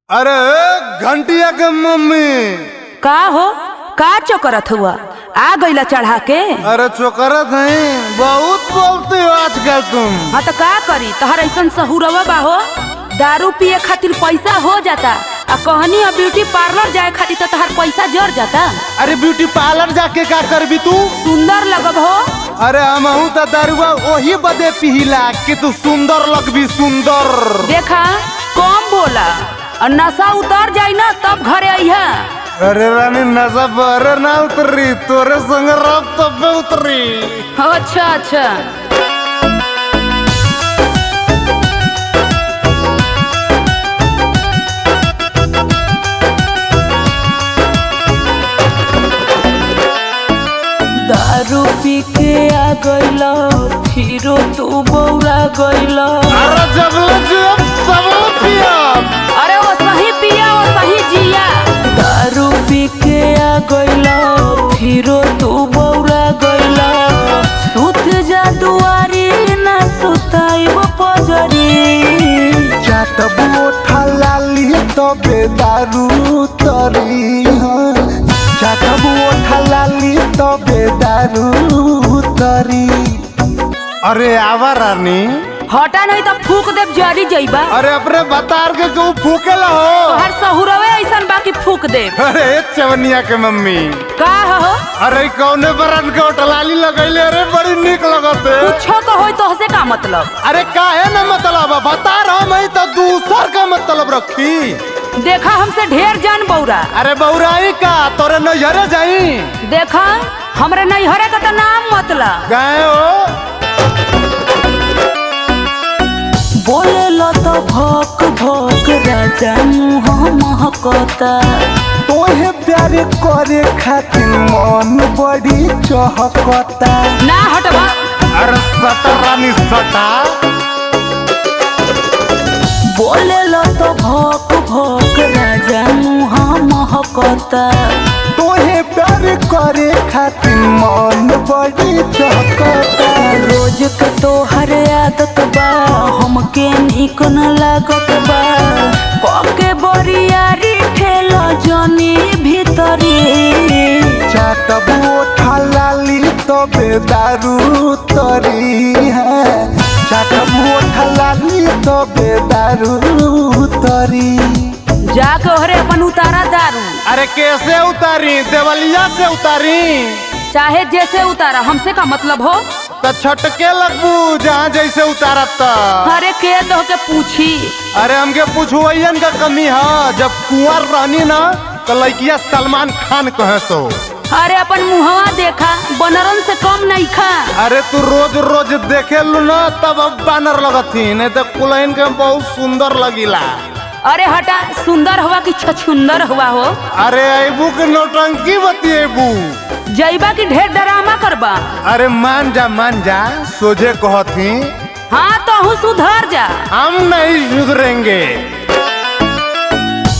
अरे घंटिया के मम्मी का हो का चोकरत हुआ आ गईला चढ़ा के। अरे चोकरत नहीं बहुत बोलते हो आजकल तुम। हाँ तो का करी तहर ऐसा सहूरवा बा हो दारू पिए खातिर पैसा हो जाता आ कहनी अब ब्यूटी पार्लर जाए खातिर तो तहर पैसा जर जाता। अरे ब्यूटी पार्लर जाके का करबी तू? सुंदर लगब हो। अरे हमहू तो दारुआ वही बदे पिहिला कि तू सुंदर लगबी सुंदर। देखा कम बोला और नशा उतर जाई ना तब घरे अइहा। अरे रानी नशा बरे ना उतरी तोरे संग रब तब उतरी। अच्छा अच्छा दारू पी के आ गईला फिरो तू बौरा गईला। अरे जब सब पिया। अरे वो सही पिया वो सही जिया। दारू पी के आ गईला फिरो तू बौरा गईला। सुत जा दुआरी ना सुताई वो पजरी। चाटब ओठा लाली तबे दारू तरी। चाटब ओठा लाली तबे दारू तरी। अरे आवा रानी। हटा नहीं तो फूक देव जरी जइबा। अरे अपने बतार के क्यों फूकेला हो? तोहर सहुरवे ऐसन बाकी फूक देव। अरे चवनिया के मम्मी का हो? अरे कौने बरन के ओटलाली लगैले? अरे बड़ी निक लगते। पूछो तो होई तो से का मतलब? अरे काहे न मतलब बता रहा मैं तो दूसर का मतलब रखी। देखा हमसे ढेर जान बौरा। अरे बौराई का तोरे नैहरे जाई। देखा हमरे नैहरे का तो नाम मतलब गए हो। बोले लो तो भोक भोक राजा मुँह महकता। तोहे प्यार करे खातिर मन बड़ी चहकता। ना हटवा। अरे सटा रानी सटा। बोले लो तो भोक भोक राजा मुँह महकता। तोहे प्यार करे खातिर मन बड़ी चहकता। रोज के तोहर आदत बा हमके निक न लागत बा। पके बरियारी ठेलो जनी भीतरी। चाटब ओठा लाली तबे दारू तरी है। चाटब ओठा लाली तबे दारू तरी। जाके ओहरे अपन उतारा दारू। अरे कैसे उतारी? देवलिया से उतारी चाहे जैसे उतारा हमसे का मतलब हो? तो छटके लगबू जहाँ जैसे उतारत। अरे के तो के पूछी। अरे हमके पूछुअन का कमी है। जब कुंवर रहनी ना तो लड़किया सलमान खान कहे सो। अरे अपन मुहवा देखा बनरन से कम नहीं खा। अरे तू रोज रोज देखे लू ना तब अब बानर लगती नहीं तो कुलैन के बहुत सुंदर लगिला। अरे हटा सुंदर हुआ कि छछुंदर हुआ हो? अरे अबू के नौटंकी बतिएबू। जइबा की ढेर डरामा करबा। अरे मान जा सोझे कहती। हाँ तो हूँ सुधर जा। हम नहीं सुधरेंगे।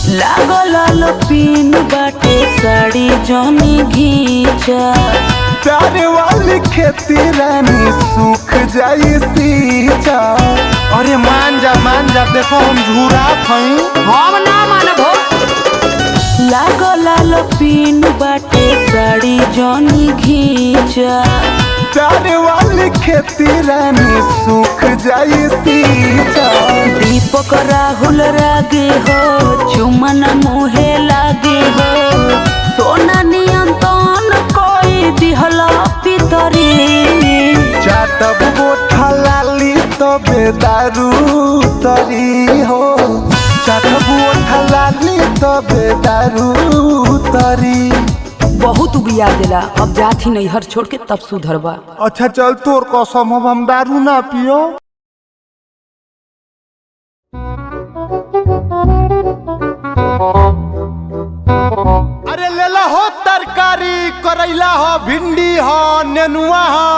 लागो लालो पीन बाटे साड़ी जोनी घींचा। प्यारे वाली खेती रानी सूख जाई सींचा। अरे मान जा देखो हम झूरा थई। हम ना मानबो। लागो लालो पीन बाटे साड़ी जोनी घींचा। प्यारे वाली खेती रानी सूख जाई सींचा। दीपक राहुल रागे हो चुमन मुहे लागे हो। सोना नियंत्रण कोई दिहला पितरी। चाटब ओठा लाली तबे दारू तरी हो। चाटब ओठा लाली तबे दारू तरी। बहुत उबिया देला अब जाती नैहर छोड़ के तब सुधरबा। अच्छा चल तोर कसम हम दारू ना पियो। अरे लेला हो तरकारी करैला हो भिंडी हो नेनुआ हो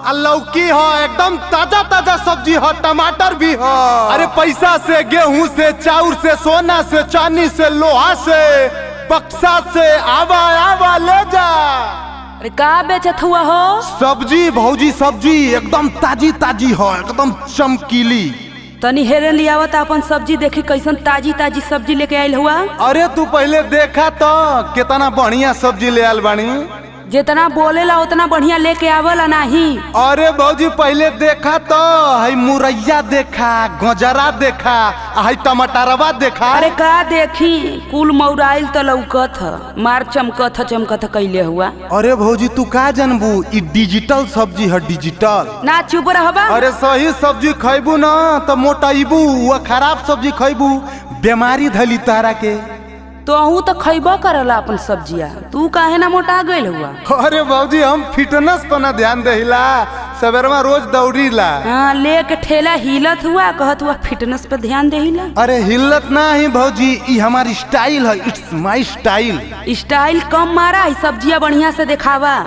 आ लौकी हो एकदम ताजा ताजा सब्जी हो टमाटर भी हो। अरे पैसा से गेहूं से चाउर से सोना से चांदी से लोहा से बक्सा से आवा ले जा। अरे का बेचत हुआ हो? सब्जी भौजी सब्जी एकदम ताजी ताजी हो एकदम चमकीली। तनी हेरे लियावत अपन सब्जी देखी कैसन ताजी ताजी सब्जी लेके आइल हुआ। अरे तू पहले देखा तो कितना बढ़िया सब्जी ले आल बानी। जितना बोलेला उतना बढ़िया लेके आवला नहीं। अरे भौजी पहले देखा तो हई मुरैया देखा, गजरा देखा, हई टमाटरवा देखा। अरे का देखी कुल मौराइल तो लौकत ह, मार चमकत कैले हुआ। अरे भौजी तू का जानबू ई डिजिटल सब्जी है, डिजिटल। ना चुप रहबा। अरे सही सब्जी खैबू ना तो मोटाइबू, वो खराब सब्जी खैबू बीमारी धली तारा के। तो अहू तो खैबा करला अपन सब्जिया, तू काहे ना मोटा गइल हुआ। अरे भौजी हम फिटनेस पर ना ध्यान देहिला, सवेरवा रोज दौड़ीला। हाँ लेके ठेला हिलत हुआ, कहत हुआ फिटनेस पे ध्यान देहिला। अरे हिलत ना ही भौजी, ई हमारी स्टाइल है, इट्स माय स्टाइल। स्टाइल कम मारा, सब्जिया बढ़िया से दिखावा।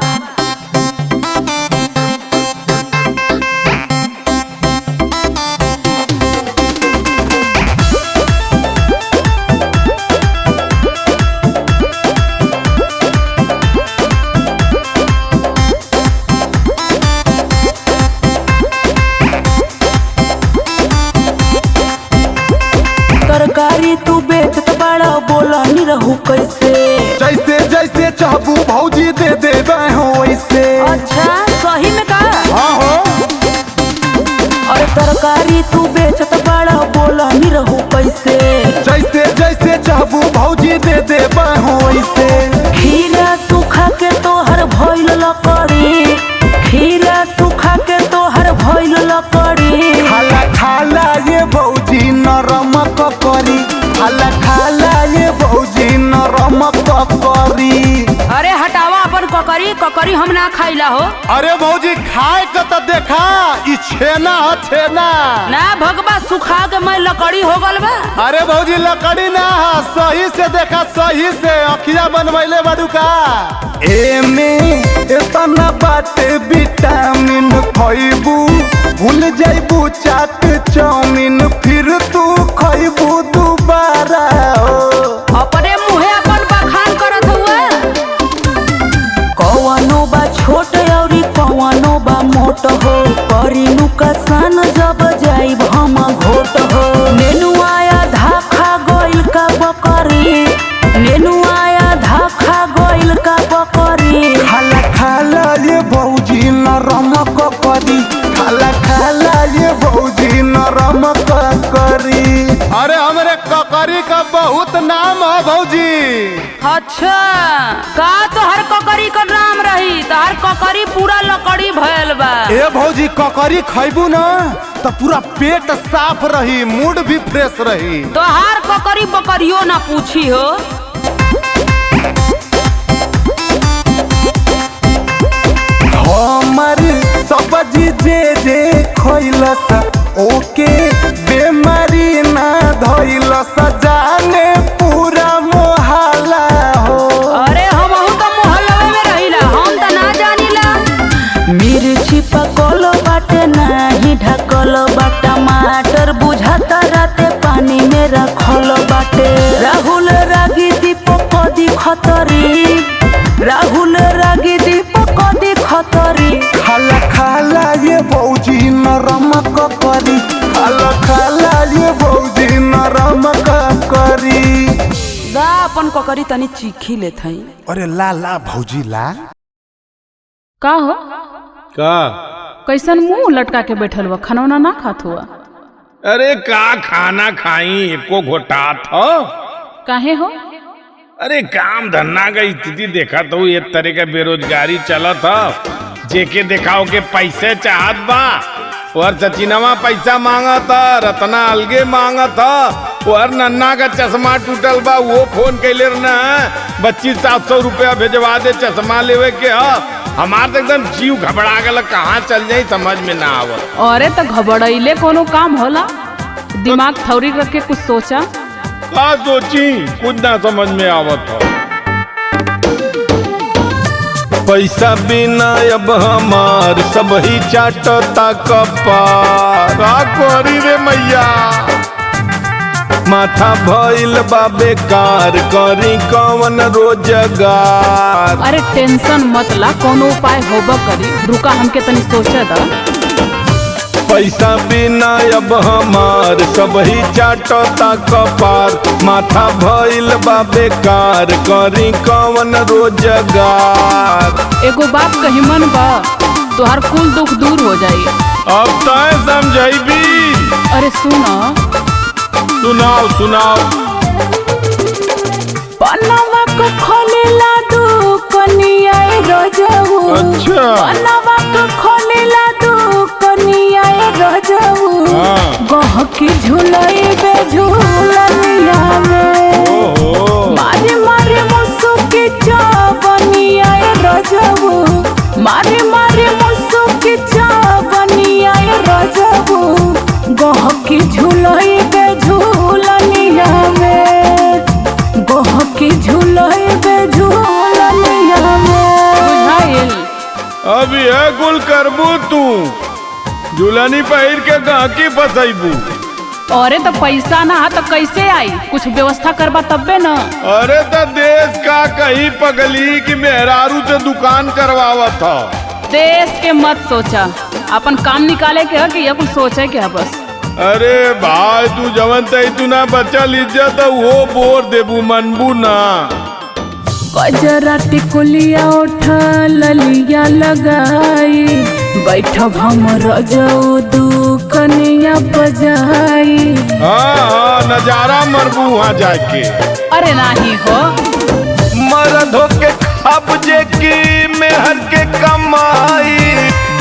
तरकारी तू बेचत बड़ा, बोला नहीं रहू कैसे। जैसे जैसे चाहबू भौजी दे देबे हो वैसे। अच्छा सही में का? हाँ हो। और तरकारी तू बेचत बड़ा, बोला नहीं रहू कैसे। जैसे जैसे चाहबू भौजी दे देबे हो वैसे। खीरा सूखा के तोहर भइल लकड़ी, खीरा सूखा के तोहर भइल लकड़ी। खाला खाला ये भौजी नरम ककरी, खाला खाला ये भौजी नरम ककरी। अरे हटावा अपन ककरी, ककरी हम ना खाइला हो। अरे भौजी खाए के तो देखा, ई छेना है छेना। ना भगवा सुखा के मैं लकड़ी हो गल बा। अरे भौजी लकड़ी ना है, सही से देखा, सही से अखिया बनवैले बाड़ू का। एमे इतना बाटे विटामिन खइबू, भूल जाइबू चाट चाउमीन, फिर तू खइबू दोबारा हो। अपने मुहे अपन बखान करत हुआ। कौनो बा छोट औरी कौनो बा मोट हो, करीनु कसान जब जाइब हम घोट हो। नेनुआया धाखा गइल का बकरी, नेनुआया धाखा गइल का बकरी। खाला खाला ये भौजी नरम ककरी, खाला खाला ये भौजी नरम ककरी। अरे हमरे ककरी का बहुत नाम है भौजी। अच्छा का तोहर ककरी का नाम रही, तोहर ककरी पूरा लकड़ी भयल बा। ए भौजी ककरी खैबू ना तो पूरा पेट साफ रही, मूड भी फ्रेश रही। तोहार ककरी बकरियो ना पूछी हो। हमर सब्जी जे जे खइलस ओके बेमारी ना धइलस, जाने पूरा मोहल्ला हो। अरे हमहू तो मोहल्ला में रहिला, हम तो ना जानिला। मिर्ची पकल बाटे नाही ढकल बा, टमाटर बुझाता राते पानी में रखल बाटे। राहुल रागी दीपक दी खतरी, राहुल रागी दीपक दी खतरी। खाला खाला ये भौजी नरम ककरी, खाला खाला ये भौजी नरम ककरी। दा अपन ककरी तनी चीखी लेत हई। अरे ला ला भौजी ला। का हो का? कैसन मुंह लटका के बैठल हुआ, खाना ना खात हुआ? अरे का खाना खाई, एको घोटात हो। काहे हो? अरे काम धंधा का स्थिति देखा तो ये तरह का बेरोजगारी चलत हो। जेके दिखाओ के पैसे चाहत बा, और सचिनवा पैसा मांगत ह, रत्ना अलगे मांगत ह, और नन्ना का चश्मा टूटल बा, वो फोन कैले न 2500 रुपया भेजवा दे चश्मा लेवे के ह। हमार तो एकदम जीव घबरा गल, कहाँ चल जाई समझ में ना आवत। अरे तो घबराइले कोनो काम होला? दिमाग थौरी रख के कुछ सोचा। का सोची, कुछ ना समझ में आवत हो। पैसा बिना अब हमार सब ही चाटता कपार, का करी रे मैया। माथा भइल बा बेकार, करी कवन रोजगार। अरे टेंशन मत ला, कोनो उपाय होबा करी, रुका हमके तनी सोचे दा। पैसा बिना अब हमार सब ही चाटता कपार, माथा भइल बा बेकार, करी कवन रोजगार। एगो बात कही मन बा, तोहर कुल दुख दूर हो जाई। अब तय समझाइबी। अरे सुनो, सुनाओ सुनाओ। पनवा को खोलेला दुकनिया रजऊ। अच्छा। पनवा को खोलेला दुकनिया रजऊ। गहकी झुलई बे झुलनिया में। मारे मारे मुसुकी चावनिया रजऊ। मारे मारे मुसुकी चावनिया रजऊ। गहकी झुलई बे झुलनिया में। गहकी झुलई बे झुलनिया में। बुझाइल? अब यह गुल करबू तू, झुलनी पहिर के गहकी फसैबू। अरे तो पैसा ना तो कैसे आई? कुछ व्यवस्था करबा तब्बे न। अरे तो देश का कहीं पगली की मेहरारू से दुकान करवावत था। देश के मत सोचा, अपन काम निकाले के है कि ये कुछ सोचे के है बस। अरे भाई तू जवन तई तू ना बचल इज्जत वो बोर देबू मनबू ना। गजरा टिकुलिया उठा ललिया लगाई। बैठब हम रजऊ दुकनिया बजाई। हाँ नजारा मरबू वहाँ जाके। अरे नाही हो, मरद होके अब जे की मेहर के कमाई,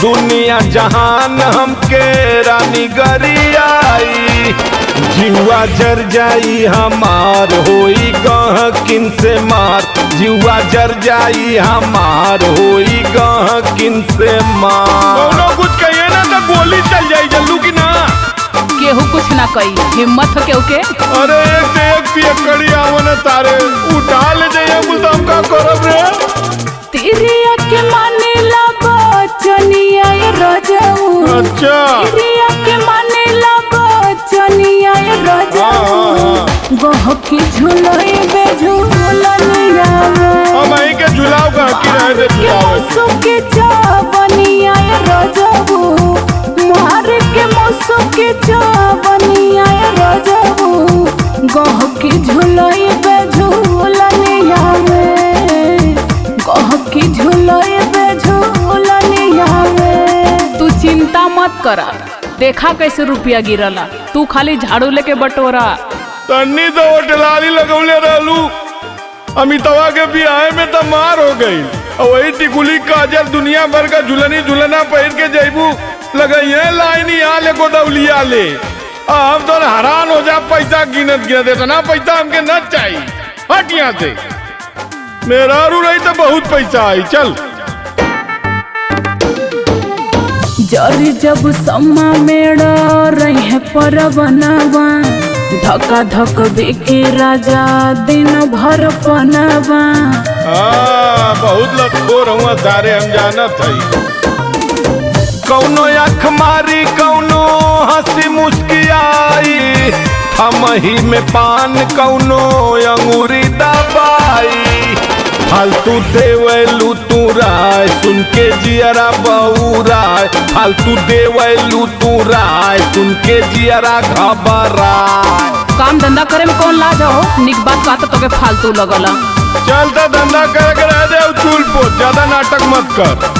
दुनिया जहान हमके रानी गरियाई। जीवा जर जाई हमार होई गहकिन से मार, जीवा जर जाई हमार होई गहकिन से मार। कौनो कुछ कहिए ना तो गोली चल जाई जल्लू की ना। केहू कुछ ना कही, हिम्मत हो केहू के। अरे एक से एक पियकड़ी आवने तारे उठा ले जाइए मुल्तान का करब रे। तिरिया के माने लबा चनिया रजऊ। अच्छा। तिरिया के माने लबा चनिया रजऊ। गहकी झुलई बे झुलनिया में। अब आई के झुलाओ गहकी रहे दे झुलाओ। मुसुकी चावनिया रजऊ। मार के मुसुकी चावनिया रजऊ। गहकी झुलई बे झुलनिया में। गहकी झुलई बे झुलनिया में। तू चिंता मत करा, देखा कैसे रुपया गिरला। तू खाली झाड़ू लेके बटोरा। तन्नी तो होटलाली लगौले रहलू, अमितवा के बियाह में तो मार हो गई। और वही टिकुली काजल दुनिया भर का झुलनी झुलना पहिर के जैबू लगाइए लाइनी आ ले गोदौलिया ले। हम तो हैरान हो जा, पैसा गिनत गिनत इतना पैसा हमके न चाहिए। हट यहाँ से, मेरा रू रही तो बहुत पैसा आई। चल जरी जब सम्मा मेड़ा रही है पर बनवा। धक्का धक बिके राजा दिन भर पनवा। बहुत लखोर हुआ सारे हम जानत हई। कौनो आँख मारी कौनो हंसी मुस्कियाई, हमही में पान कौनो अंगूरी दबाई। फालतू देवलू तू राय सुन के जियरा बउराय। फालतू देवलू तू राय सुन के जियरा घबराय। काम धंधा करे में कौन लाज हो? निक बात का तो तोके फालतू लगला। चलता धंधा करे के रह दे चूल पोत, ज्यादा नाटक मत कर।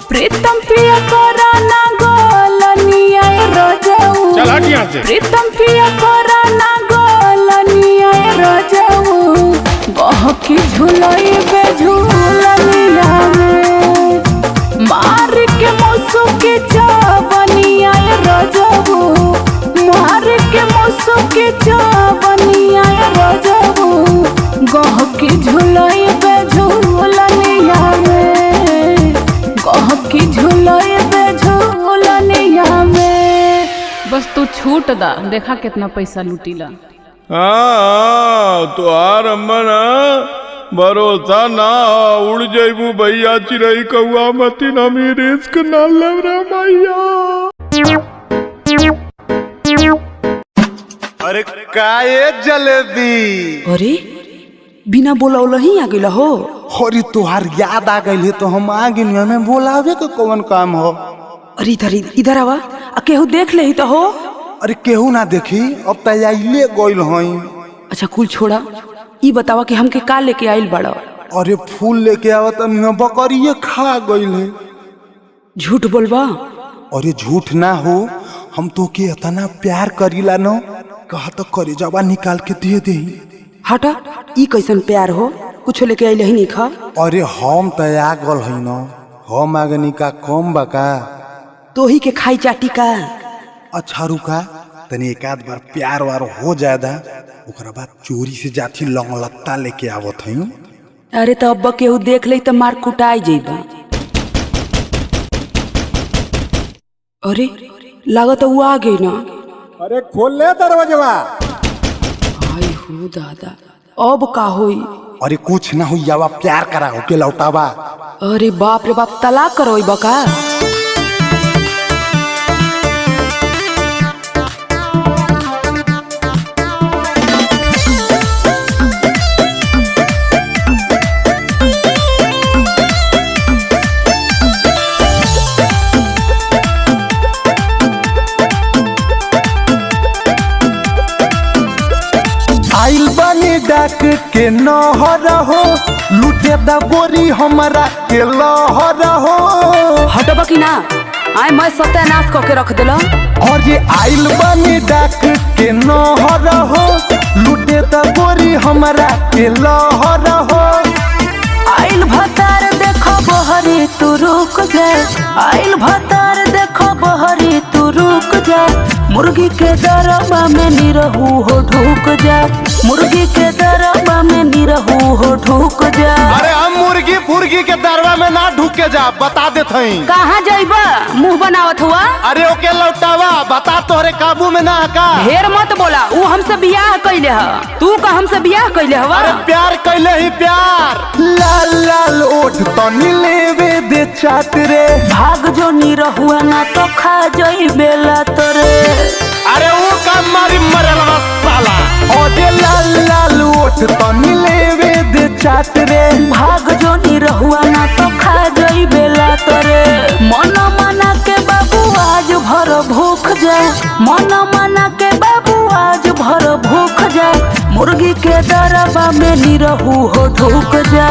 प्रीतम पिया कोरा ना गोलनिया रजऊ। चल हट यहाँ से। प्रीतम पिया कोरा ना गोलनिया रजऊ। गहकी झुलई बे झुलनिया में। मार के मुसुकी चावनिया रजऊ। मार के मुसुकी चावनिया रजऊ। गहकी झुलई बे झुलनिया में। गहकी झुलई बे झुलनिया में। बस तू छूट दा, देखा कितना पैसा लूटीला। हाँ तुहार अम्मन भरोसा ना उड़ जैबू भैया चिरई कौआ मती ना मी रिस्क ना लव रे मैया। अरे का ये जलेबी? अरे बिना बोलौल ही आ गइल हो। अरे तुहार याद आ गई तो हम आ गए, हमें बोलावे के कौन काम हो। अरे इधर आवा, केहू देख ले तो हो। अरे केहू ना देखी, अब तो आइले गइल हई। अच्छा कुल छोड़ा, ई बतावा कि हमके का लेके आइल बड़ा। अरे फूल लेके आवत बकरिए खा गइल है। झूठ बोलबा? अरे झूठ ना हो, हम तो के इतना प्यार करीला न, कहा तो करे जवा निकाल के दे दे। हटा, ई कैसन प्यार हो, कुछ लेके आइल ही नहीं खा। अरे हम तो आ गल है न, हम आगनी का कम बका तो ही के खाई चाटी का। अच्छा रुका, तनी एक आध बार प्यार वार हो जादा, ओकरा बाद चोरी से जाती लंगलत्ता लेके आवत हई। अरे तो अब केहू देख ले तो मार कुटाई जेबा। अरे लागत वो आ गई ना। अरे खोल ले दरवाजा। हाय हो दादा, अब का होई? अरे कुछ ना हुई, आवा प्यार करा होके लौटावा। अरे बाप रे बाप, तलाक करोई बका। आइल बानी डाक के नहर हो, लूटे दा गोरी हमारा के लहर हो। हटबा की ना, आए मैं सत्यानाश करके रख दिला। और ये आइल बानी डाक के नहर हो, लूटे दा गोरी हमारा के लहर हो। आइल भतार देखो बहरी तू रुक जा, आइल भतार देखो बहरी तू रुक जा। मुर्गी के दरबा में निरहू हो ढूक जा, मुर्गी के दरबा में निरहू हो ढूक जा। अरे हम मुर्गी फुर्गी के दरबा में ना ढूके जा, बता देत हई। कहाँ जाइबा, मुंह बनावत हुआ? अरे ओके लौटावा, बता तोहरे काबू में ना का। ढेर मत बोला, वो हमसे बियाह कैले ह, तू का हमसे बियाह कैले हवा? अरे प्यार कैले ही प्यार। लाल लाल ओठ तनी लेवे दे चाट रे। भाग जो निरहुआ ना तो खा जाई बेला तोरे। अरे वो काम मारी मरलवा साला। ओजे लाल लाल ओठ तनी लेवे दे चाट रे। भाग जो निरहुआ ना तो खा जाई बेला तोरे। मन मना के बाबू आज भर भूख जा, मन मना के बाबू आज भर भूख जा। मुर्गी के दरबा में निरहू हो ढूक जा,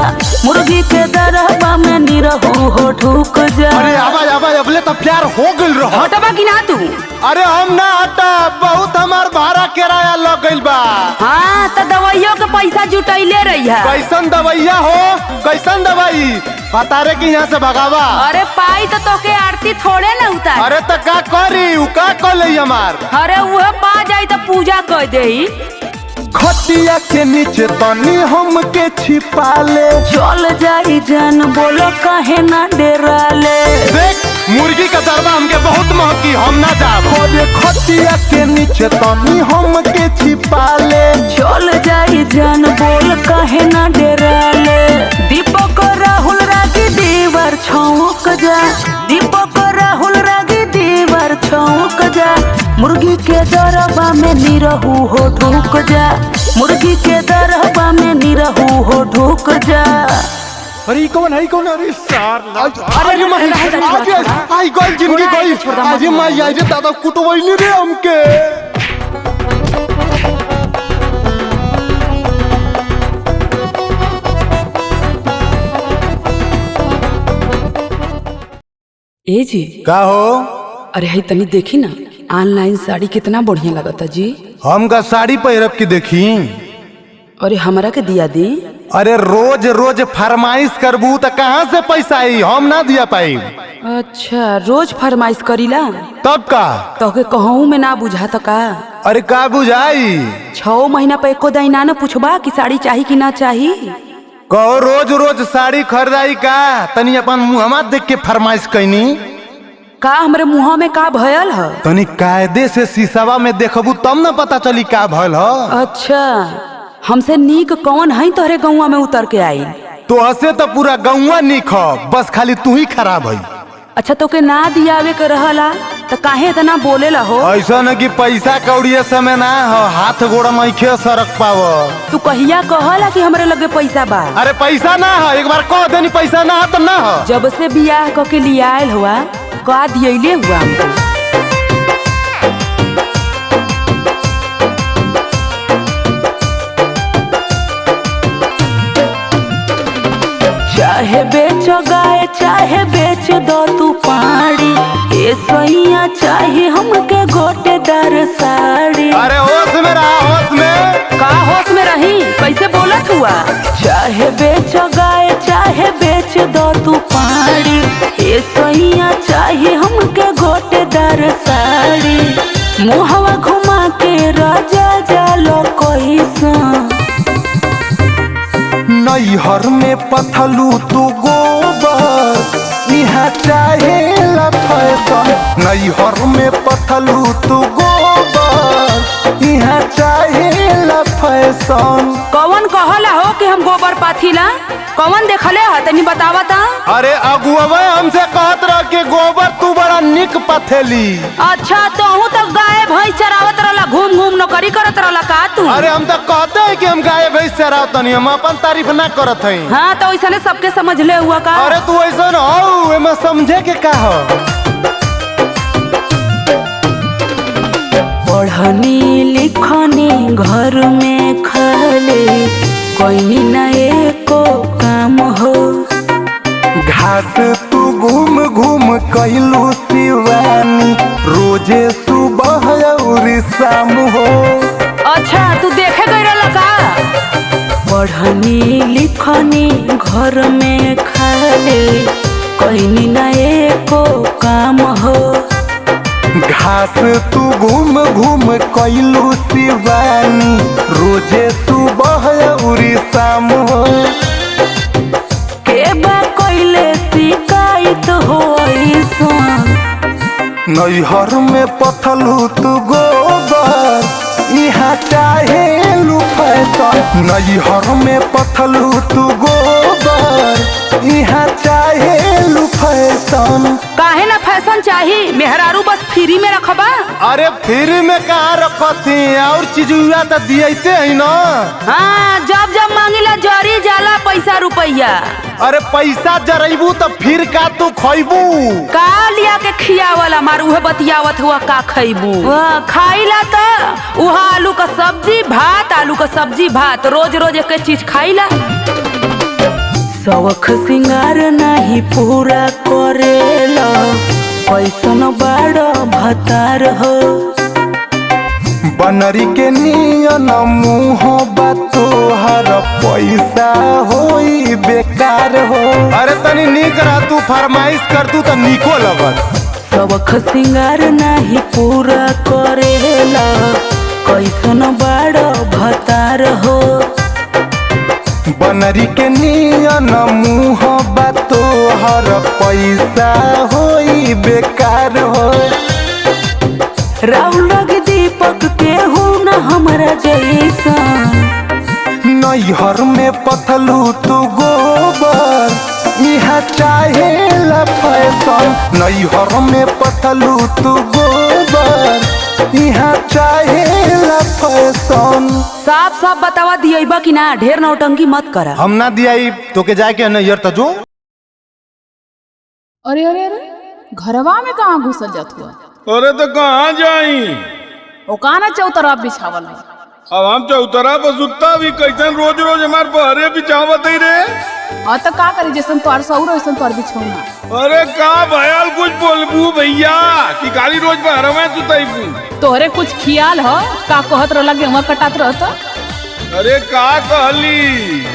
मुर्गी के दरबा में निरहू हो ढूक जा। अरे आवाज आवाज अबले तो प्यार हो गइल रहा। हटबा की ना तू? अरे हम ना हटा, बहुत हमार भाड़ा किराया लग गइल बा। हाँ तो दवाइयों के पैसा जुटैले रही है। कैसन दवाइया हो, कैसन दवाई बता रे कि यहाँ से भगावा। अरे पाई तो तोके आरती थोड़े ना उतार। अरे तो का करी, उ का कल हमार। अरे वह पा जाई तो पूजा कर दे। खटिया के नीचे तनी हम के छिपा ले। चल जाई जान, बोलो काहे ना डेरा ले। देख मुर्गी का दरबा हमके बहुत महकी, हम ना जाब। अरे खटिया के नीचे तनी हम के छिपा ले। चल जाई जान, बोल काहे ना डेरा ले। दीपक राहुल रागी दीवार छौक जा, दीपक राहुल रागी दीवार छौक जा। मुर्गी के दरबा में निरहू हो ढूक जा, मुर्गी के दरबा में निरहू हो ढूक जा। अरे कौन है, कौन? अरे सार अरे माई आई गई जिंदगी गई। अरे माई आई रे दादा कुटवैली रे हमके। ए जी का हो? अरे है तनी देखी ना, ऑनलाइन साड़ी कितना बढ़िया लगता जी। हम का साड़ी पहिरब की देखी। अरे हमरा के दिया दी। अरे रोज रोज फरमाइश करबू तो कहाँ से पैसा आई, हम ना दिया पाई। अच्छा रोज फरमाइश करीला, तब का? तो के कहूँ में ना बुझा तो का? अरे का बुझाई? 6 महीना पे एको दाइना न पूछबा कि साड़ी चाही कि ना चाही। कहो रोज रोज साड़ी खरीदाई का, तनी अपन मुहम्मा देख के फरमाइश कैनी। का हमरे मुँह में का भयल है? तनी कायदे से शीशवा में देखबू तब न पता चली का भयल ह। अच्छा हमसे नीक कौन है तोहरे गौवा में उतर के आई? तो हसे तो पूरा गौवा नीक ह, बस खाली तू ही खराब है। अच्छा तो के ना दियावे के रहला तो काहे इतना बोलेला हो? ऐसा न कि पैसा कौड़िया समय ना हो, हाथ गोड़ नइखे सरक पाव। तू कहिया कहला कि हमरे लगे पैसा बा? अरे पैसा ना हो, एक बार कह देनी पैसा ना हो तो ना हो। जब से बियाह क के लिए आयल हुआ का दियले हुआ हमको। चाहे बेच गाय चाहे बेच दो तू पाड़ी, ए सैया चाहे हमके गोटेदार साड़ी। अरे होश में रहा, होश में। का होश में रही? कैसे बोलत हुआ? चाहे बेच गाय चाहे बेच दो तू पाड़ी, ए सैया चाहे हमके गोटेदार साड़ी। मुहवा घुमा के राजा जालो कैसा, नैहर में पथलू तू गोबर, यहाँ चाहे फैशन। नैहर में पथलू तू गोबर, यहाँ चाहे फैशन। कौन कहला हो कि हम गोबर पाथीला? कौन देखले है तनी बतावता? अरे अगुआ हमसे कहत रह के गोबर तू बड़ा निक पथेली। अच्छा तो हूँ तो गाय भैंस चरावत रहला, घूम घूम नौकरी करत रहला का तू? अरे हम तो कहते हैं कि हम गाय भैंस चरावतनी, हम अपन तारीफ ना करत हई। हाँ तो ऐसा सबके समझ ले हुआ का? अरे तू ऐसा हो, एमे समझे के का हो? पढ़नी लिखनी घर में खाले, कोई ना एको काम हो। घास तू घूम घूम कैलू शिवानी, रोजे सुबह और शाम हो। अच्छा तू देखे गई रहला का? पढ़नी लिखनी घर में खाले, कोई ना एको काम हो। घास तू घूम घूम कैलू शिवानी, रोजे सुबह और शाम हो। के बा कोइले शिकायत हो ऐसा? नैहर में पथलू तू गोबर, यहाँ चाहे फैशन। नैहर में पथलू तू गोबर, यहाँ चाहे फैशन। काहे ना फैशन चाहिए? मेहरारू बस फ्री में रखबा? अरे फ्री में कहाँ रखती, और चीज हुआ तो दियते है ना। हाँ जब जब मांगिला जरी जाला पैसा रुपया। अरे पैसा जरेबू तो फिर का तू खैबू? का लिया के खियावला मार उहे बतियावत हुआ का खैबू? खाइला तो उहा आलू का सब्जी भात, आलू का सब्जी भात, रोज रोज एक चीज खाइला। शौख सिंगार नहीं पूरा करेला, पैसन बड़ा भतार हो। बनरी के नियन मुँह तोहर पैसा होई बेकार हो। अरे तनी निक रह, तू फरमाइश कर तू तो निको लगत। शौख सिंगार नहीं पूरा करेला, कैसन बड़ा भतार हो। बनरी के नियन मुँह तोहर पैसा होई बेकार हो। राहुल रग दीपक के हो न हमरा जैसा। नैहर में पथलू तू गोबर, यहाँ चाहे फैशन। नैहर में पथलू तू गोबर, यहाँ चाहे फैशन। साफ साफ बतावा दियबा कि ना? ढेर नौटंकी मत करा। हम ना दिया तो के जाके नैहर तो जो। अरे अरे अरे घरवा में कहाँ घुसल जात हुआ? अरे तो कहाँ जाई? ओ काना चौतरा बिछावल है। अब हम चौतरा पर सुता भी कैसन रोज रोज हमार बहरे बिछावत ही रे। हाँ तो का करी, जैसन तोर सौर वैसन तोर बिछौना। अरे का भयाल कुछ बोलबू भैया कि गाली रोज बहरे में सुताईबू? तोहरे कुछ खियाल हो का कहत रहला गेहुआ कटात रहता? अरे का कहली?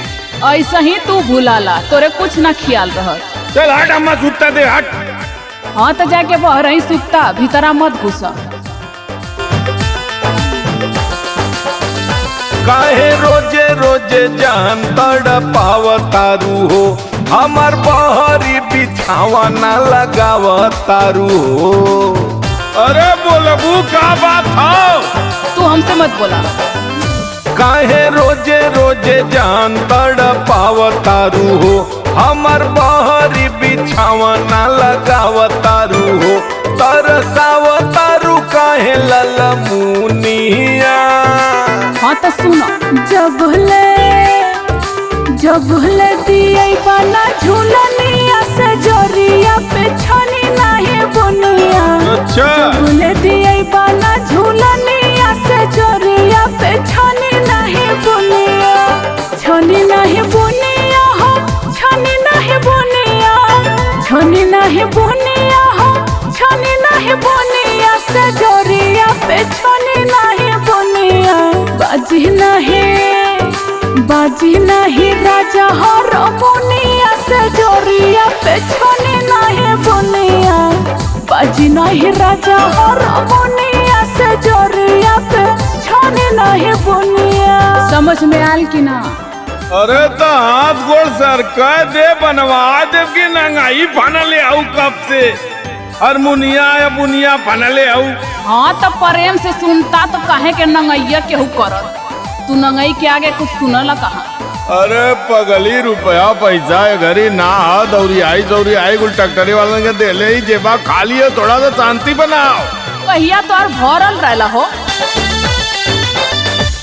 ऐसा ही तू भूलाला, तोरे कुछ ना खियाल रहत। चल हट, अम्मा सुता दे हट। हाँ तो जाके बहर ही सुता, भीतरा मत घुसा। काहे रोजे रोजे जान तड़पावतारू हो, हमार बहरी बिछावा ना लगावतारू हो। अरे बोलबू का बात हो? तू हमसे मत बोला। काहे रोजे रोजे जान तड़पावतारू हो, हमार बहरी बिछावा ना लगावतारू हो। तरसाव कहे ललमुनिया। हाँ तो सुनो। जब ले दिए बना झूलनिया से जोरिया पे छनी नहीं बुनिया। अच्छा झूले दिए बना झूलनिया से जोरिया पे छनी नहीं बुनिया। छनी नहीं बुनिया हो, छनी नहीं बुनिया, छनी नहीं बुनिया हो, छनी नहीं बुनिया से जोरिया पे छनी नहीं बुनिया। बाजी नहीं राजा हो रमुनिया से जोरिया पे छनी नहीं बुनिया। बाजी नहीं राजा हो रमुनिया से जोरिया पे छनी नहीं बुनिया। समझ में आल कि ना? अरे तो हाथ गोड़ सर कह दे बनवा देव की नंगाई फनले आऊ कब से हारमोनिया या बुनिया फनले आऊ। हाँ तो प्रेम से सुनता तो काहे के नंगैया केहू करत। तू नंगई के आगे कुछ सुनला कहा? अरे पगली रुपया पैसा है घरी ना दौरी आई गुल ट्रैक्टरी वाले के दे ले जेबा खाली है, थोड़ा सा शांति बनाओ। कहिया तो और भरल रहला हो।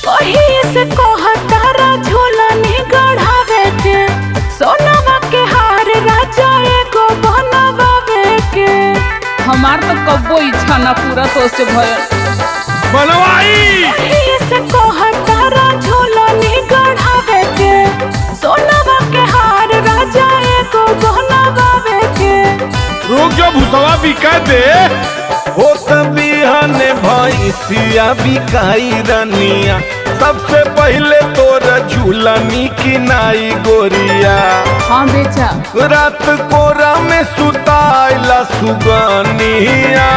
कहीं से कोहतारा झूलनी गढ़ावे के सोनावा के हार राजा एगो बनवावे के। हमार तो कब्बो इच्छा ना पूरा तो से भयल बनवाई। कहीं से कोहतारा झूलनी गढ़ावे के सोनावा के हार राजा एगो बनवावे के। रुक जो भुसवा बिका दे हो तबिहने भैंसिया बिकाई रनिया। सबसे पहले तोरा झूलनी की नाई गोरिया। हाँ बेचा। रात कोरा में सुताइला सुगनिया।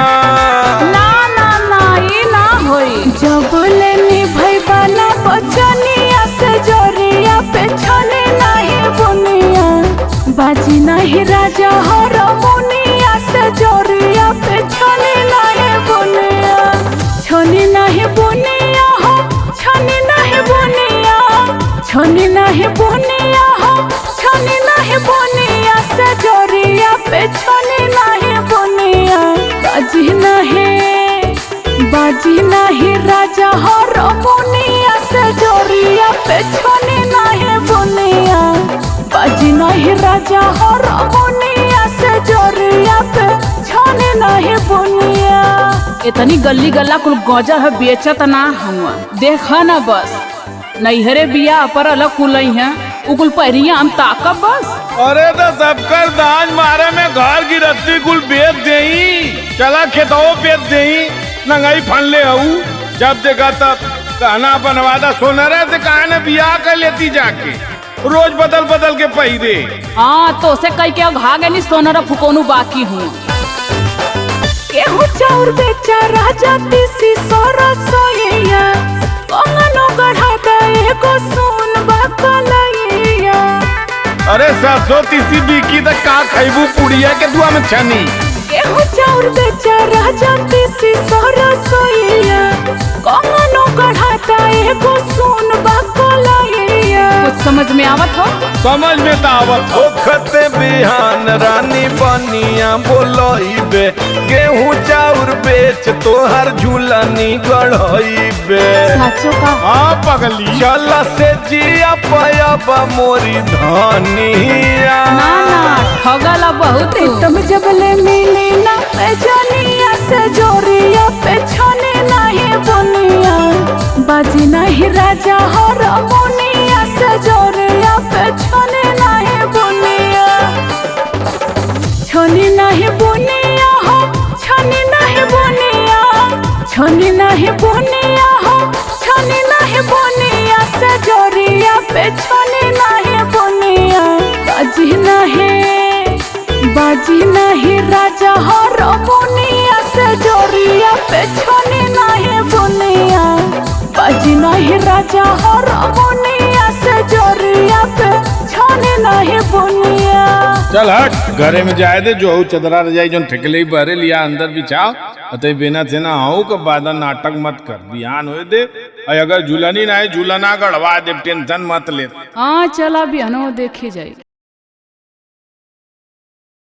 ना ना ना ये ना होई। जब लेनी भाई बना बचनिया से जोरिया पे छने नहीं बुनिया। बाजी नहीं राजा हो रमुनिया से जोरिया पे छने नहीं बुनिया। छनी नहीं बुनिया हो, छनी नहीं बुनिया, छनी नहीं बुनिया हो, छनी नहीं बुनिया से जोरिया पे छनी नहीं बुनिया। बाजी नहीं राजा हो रमुनिया से जोरिया पे छनी नहीं बुनिया। बाजी नहीं राजा हो रमुनिया से जोरिया पे छनी नहीं बुनिया। इतनी गली गला कुल गौजा है बेचत ना हुआ। देखा ना बस नैहरे बिया पर अलग कुलई है उकुल पहिरिया हम ताकब बस। अरे तो सबकर दान मारे में घर गिरफ्ती कुल बेच देई। चला खेतों बेच देई नंगाई फन ले आऊ। जब देखा तब कहना बनवादा सोनरे से कहना बिया कर लेती जाके रोज बदल बदल के पहिरे। हाँ तो से कई के घा गनी सोनरा फुकोनू बाकी हूँ। केहू चाउर बेचा राजा तीसी सोरा सोइया। कंगनो गढ़ाता एगो सोन बकलैया। अरे 730 बिकी तक का खैबू पुड़िया के दुआ में छनी। केहू चाउर बेचा राजा तीसी सोरा सोइया। कंगनो गढ़ाता एगो सोन बकलैया। कुछ समझ में आवत हो? समझ में तो आवत हो। खते बिहान रानी बनिया बोलइबे। गेहूं चाउर बेच तोहर झूलनी गढ़इबे। साचो का? हाँ पगली चल से जिया पयब मोरी धनिया। ना ना ठगला बहुत तुम जब ले मिली ना पैजनिया से जोरिया पे छने नहीं बुनिया। बाजी नहीं राजा हो रमुनिया से जोरिया पे छने नहीं बुनिया। छनी नहीं बुनिया हो, छनी नहीं बुनिया, छनी नहीं बुनिया हो, छनी नहीं बुनिया से जोरिया पे छनी नहीं बुनिया। बाजी नहीं राजा हो रमुनिया से जोरिया पे छनी नहीं बुनिया। बाजी नहीं राजा हो रमुनिया से जोरिया पे छनी नहीं बुनिया। चल हट घरे में जाए दे जो चदरा रजाई जो ठेकले बहरे लिया अंदर बिछाओ अतः बिना से ना हो के बाद नाटक मत कर बिहान हो दे। अगर झूलनी ना है झूलना गढ़वा दे टेंशन मत ले। हाँ चला बिहनो देखे जाए।